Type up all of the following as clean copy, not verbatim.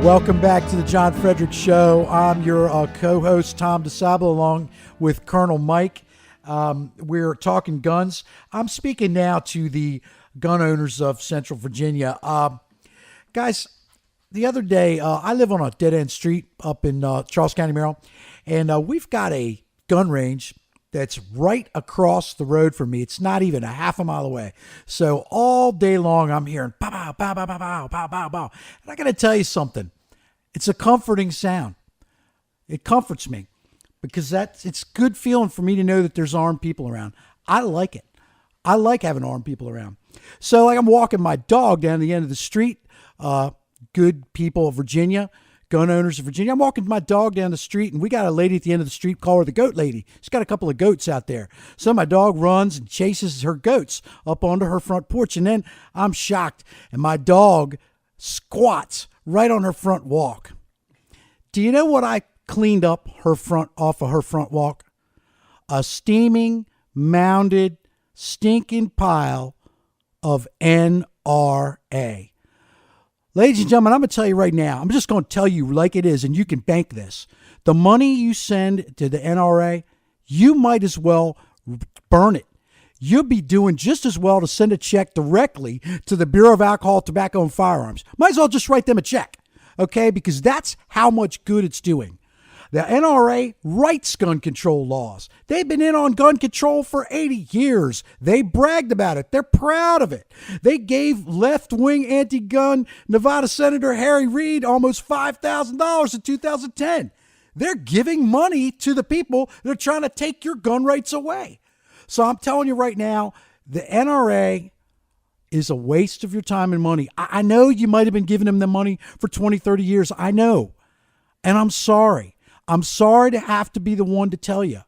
Welcome back to the John Fredericks Show. I'm your co-host, Tom deSabla, along with Colonel Mike. We're talking guns. I'm speaking now to the gun owners of Central Virginia. Guys, the other day, I live on a dead-end street up in Charles County, Maryland, and we've got a gun range that's right across the road from me. It's not even a half a mile away. So all day long, I'm hearing pow, pow, pow, pow, pow, pow, pow, pow, pow. And I got to tell you something. It's a comforting sound. It comforts me because it's good feeling for me to know that there's armed people around. I like it. I like having armed people around. So like I'm walking my dog down the end of the street. Good people of Virginia, gun owners of Virginia. I'm walking my dog down the street, and we got a lady at the end of the street, call her the goat lady. She's got a couple of goats out there. So my dog runs and chases her goats up onto her front porch, and then I'm shocked, and my dog squats right on her front walk. Do you know what I cleaned up off of her front walk? A steaming, mounded, stinking pile of NRA. Ladies and gentlemen, I'm going to tell you right now, I'm just going to tell you like it is, and you can bank this. The money you send to the NRA, you might as well burn it. You'll be doing just as well to send a check directly to the Bureau of Alcohol, Tobacco, and Firearms. Might as well just write them a check, okay? Because that's how much good it's doing. The NRA writes gun control laws. They've been in on gun control for 80 years. They bragged about it. They're proud of it. They gave left-wing anti-gun Nevada Senator Harry Reid almost $5,000 in 2010. They're giving money to the people that are trying to take your gun rights away. So I'm telling you right now, the NRA is a waste of your time and money. I know you might have been giving them the money for 20, 30 years. I know. And I'm sorry. I'm sorry to have to be the one to tell you,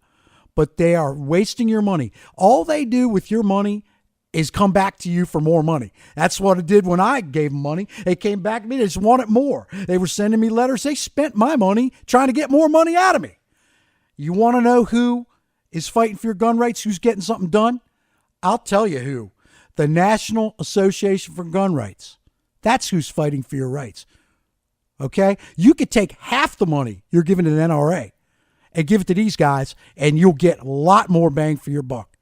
but they are wasting your money. All they do with your money is come back to you for more money. That's what it did when I gave them money. They came back to me. They just wanted more. They were sending me letters. They spent my money trying to get more money out of me. You want to know who is fighting for your gun rights? Who's getting something done? I'll tell you who. The National Association for Gun Rights. That's who's fighting for your rights. Okay? You could take half the money you're giving to the NRA and give it to these guys, and you'll get a lot more bang for your buck.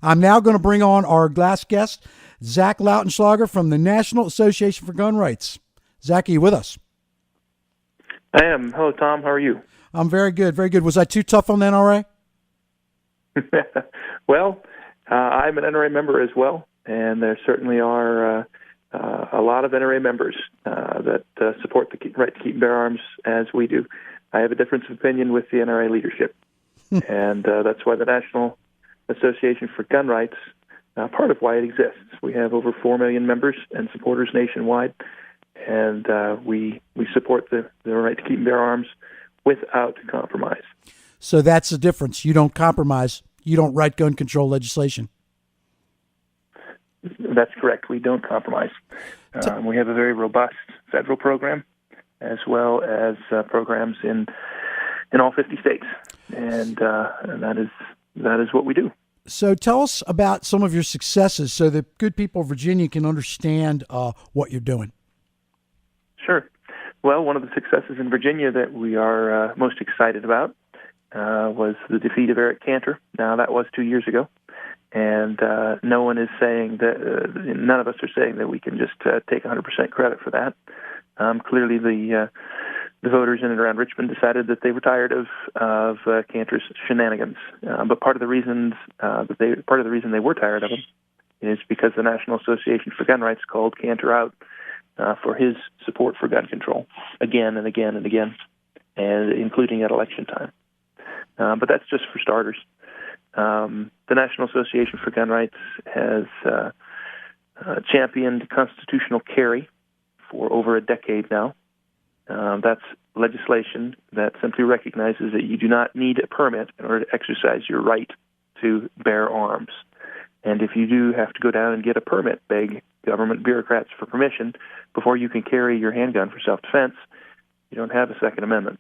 I'm now going to bring on our last guest, Zach Lautenschlager from the National Association for Gun Rights. Zach, are you with us? I am. Hello, Tom. How are you? I'm very good, very good. Was I too tough on the NRA? Well, I'm an NRA member as well, and there certainly are a lot of NRA members that support the right to keep and bear arms as we do. I have a difference of opinion with the NRA leadership, and that's why the National Association for Gun Rights, part of why it exists. We have over 4 million members and supporters nationwide, and we support the right to keep and bear arms without compromise. So that's the difference. You don't compromise. You don't write gun control legislation. That's correct. We don't compromise. We have a very robust federal program, as well as programs in all 50 states, and that is what we do. So tell us about some of your successes, so that good people of Virginia can understand what you're doing. Sure. Well, one of the successes in Virginia that we are most excited about was the defeat of Eric Cantor. Now, that was 2 years ago. And no one is saying that, none of us are saying that we can just take 100% credit for that. Clearly, the voters in and around Richmond decided that they were tired of Cantor's shenanigans. But part of the reason they were tired of him is because the National Association for Gun Rights called Cantor out for his support for gun control again and again and again, and including at election time. But that's just for starters. The National Association for Gun Rights has championed constitutional carry for over a decade now. That's legislation that simply recognizes that you do not need a permit in order to exercise your right to bear arms. And if you do have to go down and get a permit, beg government bureaucrats for permission before you can carry your handgun for self-defense, you don't have a Second Amendment.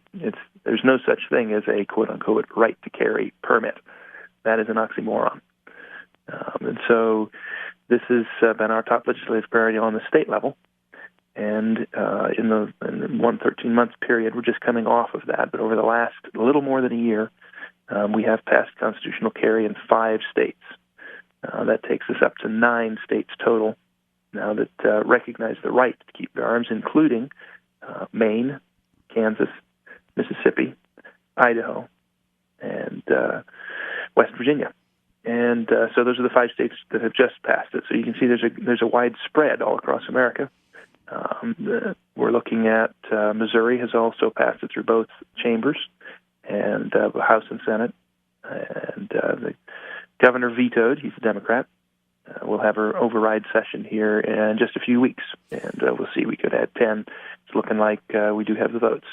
There's no such thing as a quote-unquote right to carry permit. That is an oxymoron. And so this has been our top legislative priority on the state level. And in the 13-month period, we're just coming off of that. But over the last little more than a year, we have passed constitutional carry in 5 states. That takes us up to 9 states total now that recognize the right to keep their arms, including Maine, Kansas, Mississippi, Idaho, and West Virginia. And so those are the 5 states that have just passed it. So you can see there's a wide spread all across America. We're looking at Missouri has also passed it through both chambers, and House and Senate. And the governor vetoed. He's a Democrat. We'll have our override session here in just a few weeks, and we'll see. We could add 10. It's looking like we do have the votes,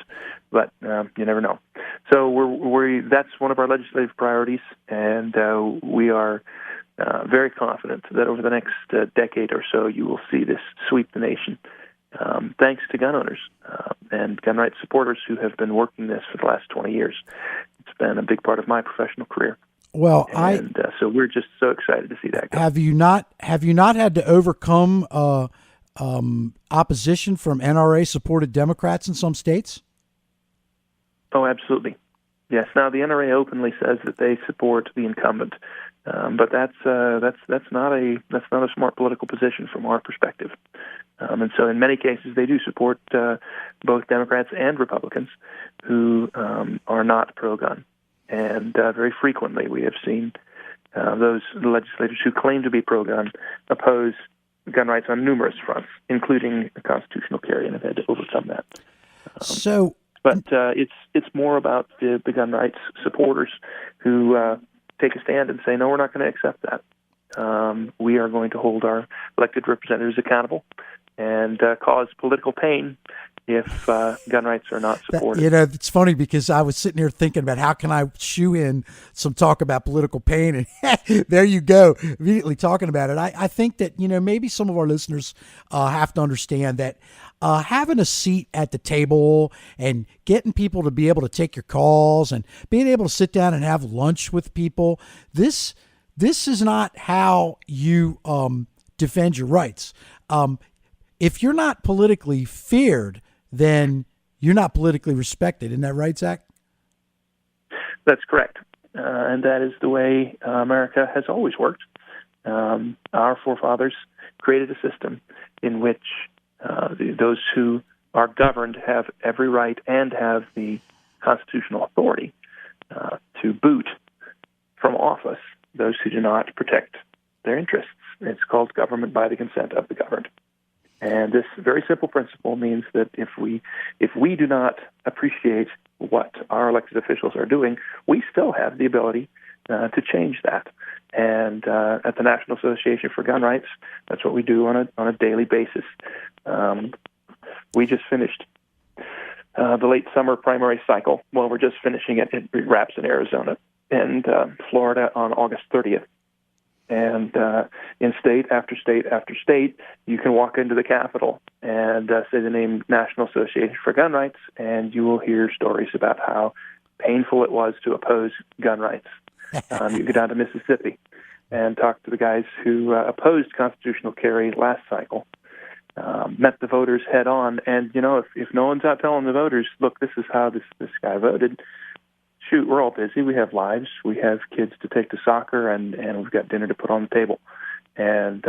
but you never know. So that's one of our legislative priorities, and we are very confident that over the next decade or so, you will see this sweep the nation, thanks to gun owners and gun rights supporters who have been working this for the last 20 years. It's been a big part of my professional career. Well, so we're just so excited to see that go. Have you not had to overcome opposition from NRA-supported Democrats in some states? Oh, absolutely. Yes. Now the NRA openly says that they support the incumbent, but that's not a smart political position from our perspective. And so in many cases they do support both Democrats and Republicans who are not pro-gun. And very frequently we have seen those legislators who claim to be pro-gun oppose gun rights on numerous fronts, including constitutional carry, and have had to overcome that. But it's more about the gun rights supporters who take a stand and say, no, we're not going to accept that. We are going to hold our elected representatives accountable and cause political pain if gun rights are not supported. It's funny because I was sitting here thinking about how can I shoe in some talk about political pain, and there you go, immediately talking about it. I think that, maybe some of our listeners have to understand that having a seat at the table and getting people to be able to take your calls and being able to sit down and have lunch with people, this is not how you defend your rights. If you're not politically feared, then you're not politically respected. Isn't that right, Zach? That's correct. And that is the way America has always worked. Our forefathers created a system in which those who are governed have every right and have the constitutional authority to boot from office those who do not protect their interests. It's called government by the consent of the governed. And this very simple principle means that if we do not appreciate what our elected officials are doing, we still have the ability to change that. And at the National Association for Gun Rights, that's what we do on a daily basis. We just finished the late summer primary cycle. Well, we're just finishing it. It wraps in Arizona and Florida on August 30th. And in state after state after state, you can walk into the Capitol and say the name National Association for Gun Rights, and you will hear stories about how painful it was to oppose gun rights. You go down to Mississippi and talk to the guys who opposed constitutional carry last cycle, met the voters head on, and if no one's out telling the voters, look, this is how this guy voted. Shoot, we're all busy. We have lives. We have kids to take to soccer, and we've got dinner to put on the table. And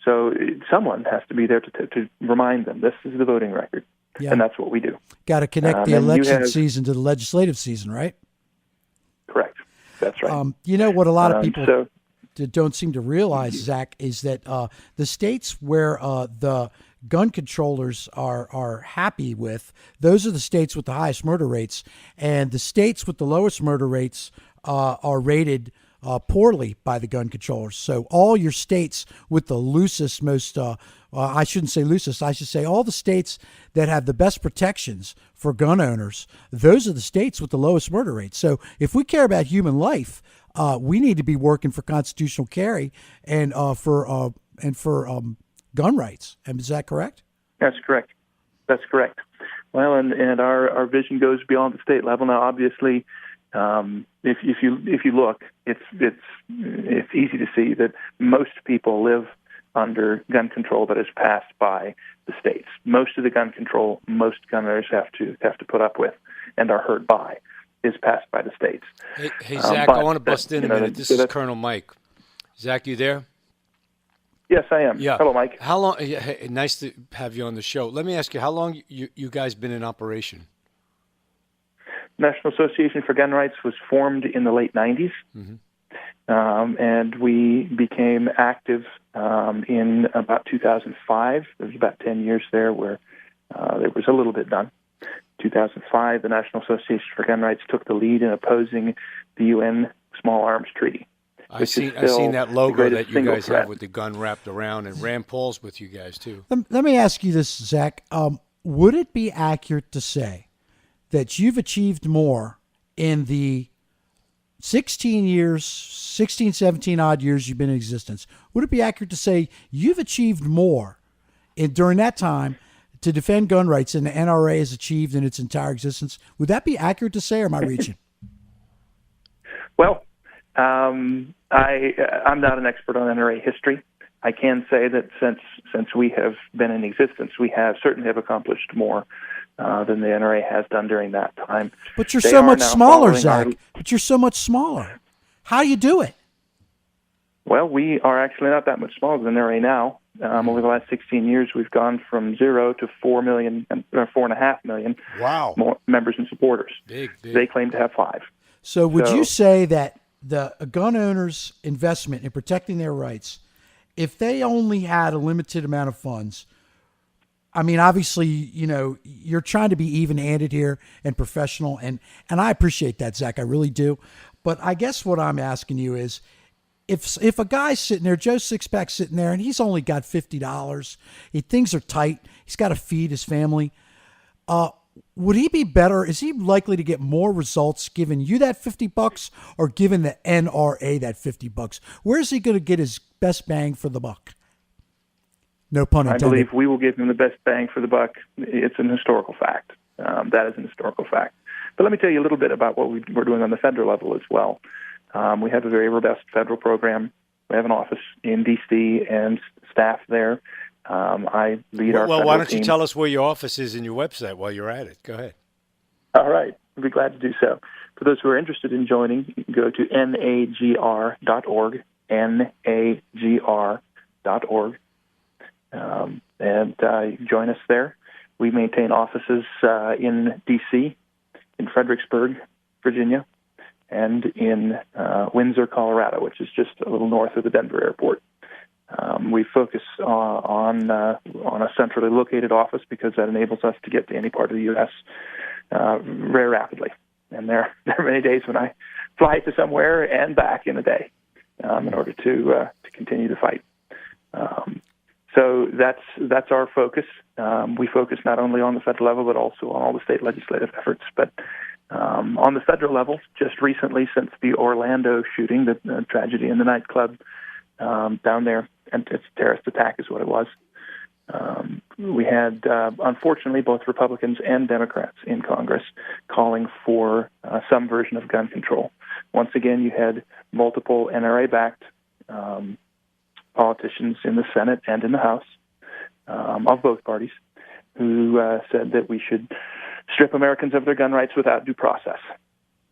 so someone has to be there to remind them this is the voting record, and that's what we do. Got to connect the election season to the legislative season, right? Correct. That's right. What a lot of people don't seem to realize, Zach, is that the states where the gun controllers are happy with, those are the states with the highest murder rates, and the states with the lowest murder rates are rated poorly by the gun controllers. So all your states with the loosest, most I shouldn't say loosest, I should say all the states that have the best protections for gun owners, those are the states with the lowest murder rates. So if we care about human life, we need to be working for constitutional carry and for gun rights. Is that correct? That's correct. Well, and our vision goes beyond the state level. Now, obviously, if you look, it's easy to see that most people live under gun control that is passed by the states. Most of the gun control most gun owners have to put up with and are hurt by is passed by the states. Hey Zach, I want to bust in a minute. This is Colonel Mike. Zach, you there? Yes, I am. Yeah. Hello, Mike. How long? Hey, nice to have you on the show. Let me ask you, how long you guys been in operation? National Association for Gun Rights was formed in the late 90s, and we became active in about 2005. There was about 10 years there where there was a little bit done. 2005, the National Association for Gun Rights took the lead in opposing the UN Small Arms Treaty. I've seen that logo that you guys have with the gun wrapped around, and Rand Paul's with you guys too. Let me ask you this, Zach. Would it be accurate to say that you've achieved more in the 17 odd years you've been in existence? Would it be accurate to say you've achieved more during that time to defend gun rights than the NRA has achieved in its entire existence? Would that be accurate to say, or am I reaching? Well, I'm not an expert on NRA history. I can say that since we have been in existence, we certainly have accomplished more than the NRA has done during that time. But you're so much smaller, Zach. But you're so much smaller. How do you do it? Well, we are actually not that much smaller than the NRA now. Over the last 16 years, we've gone from 0 to 4.5 million more members and supporters. Big. They claim to have 5. So would you say that the gun owners' investment in protecting their rights, if they only had a limited amount of funds, I mean, obviously, you're trying to be even-handed here and professional, and I appreciate that, Zach. I really do. But I guess what I'm asking you is, if a guy's sitting there, Joe Sixpack's sitting there, and he's only got $50, things are tight, he's got to feed his family, would he be better? Is he likely to get more results giving you that $50 or giving the NRA that $50? Where is he going to get his best bang for the buck? No pun intended. I believe we will give him the best bang for the buck. It's an historical fact. That is an historical fact. But let me tell you a little bit about what we're doing on the federal level as well. We have a very robust federal program. We have an office in D.C. and staff there. I lead our federal why don't team. you tell us where your office is and your website while you're at it? Go ahead. All right. I'd be glad to do so. For those who are interested in joining, you can go to nagr.org, nagr.org, and you can join us there. We maintain offices in D.C., in Fredericksburg, Virginia, and in Windsor, Colorado, which is just a little north of the Denver airport. We focus on a centrally located office because that enables us to get to any part of the U.S. Very rapidly. And there are many days when I fly to somewhere and back in a day in order to continue the fight. So that's our focus. We focus not only on the federal level but also on all the state legislative efforts. But on the federal level, just recently, since the Orlando shooting, the tragedy in the nightclub down there, and it's a terrorist attack is what it was, we had, unfortunately, both Republicans and Democrats in Congress calling for some version of gun control. Once again, you had multiple NRA-backed politicians in the Senate and in the House of both parties who said that we should strip Americans of their gun rights without due process.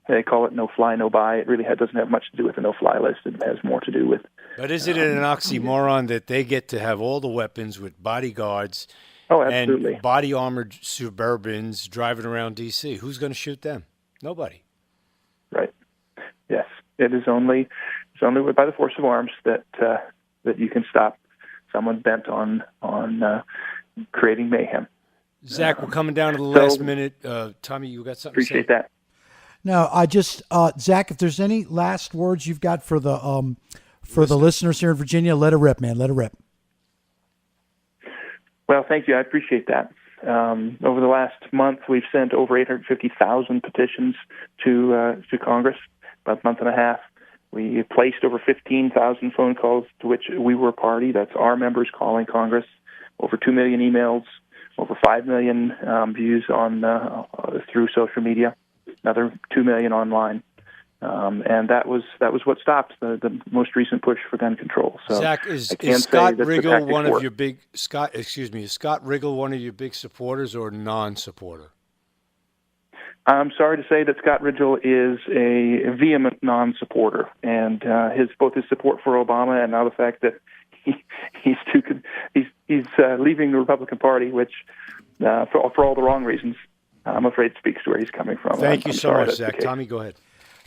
They call it no-fly, no-buy. It really doesn't have much to do with the no-fly list. It has more to do with... But isn't it an oxymoron that they get to have all the weapons with bodyguards and body-armored Suburbans driving around D.C.? Who's going to shoot them? Nobody. Right. Yes. It's only by the force of arms that you can stop someone bent on creating mayhem. Zach, we're coming down to the last minute. Tommy, you got something to say? Appreciate that. No, I just, Zach, if there's any last words you've got for the listeners here in Virginia, let it rip, man. Let it rip. Well, thank you. I appreciate that. Over the last month, we've sent over 850,000 petitions to Congress, about a month and a half. We placed over 15,000 phone calls to which we were a party. That's our members calling Congress. Over 2 million emails, over 5 million views on through social media. Another 2 million online. And that was what stopped the most recent push for gun control. So Zach, is Scott Riggle one of your big Is Scott Riggle one of your big supporters or non-supporter? I'm sorry to say that Scott Riggle is a vehement non-supporter, and both his support for Obama and now the fact that he's leaving the Republican Party, which for all the wrong reasons, I'm afraid speaks to where he's coming from. Thank you so much, Zach. Tommy, go ahead.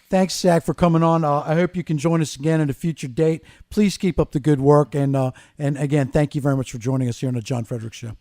Thanks, Zach, for coming on. I hope you can join us again at a future date. Please keep up the good work, and again, thank you very much for joining us here on the John Fredericks Show.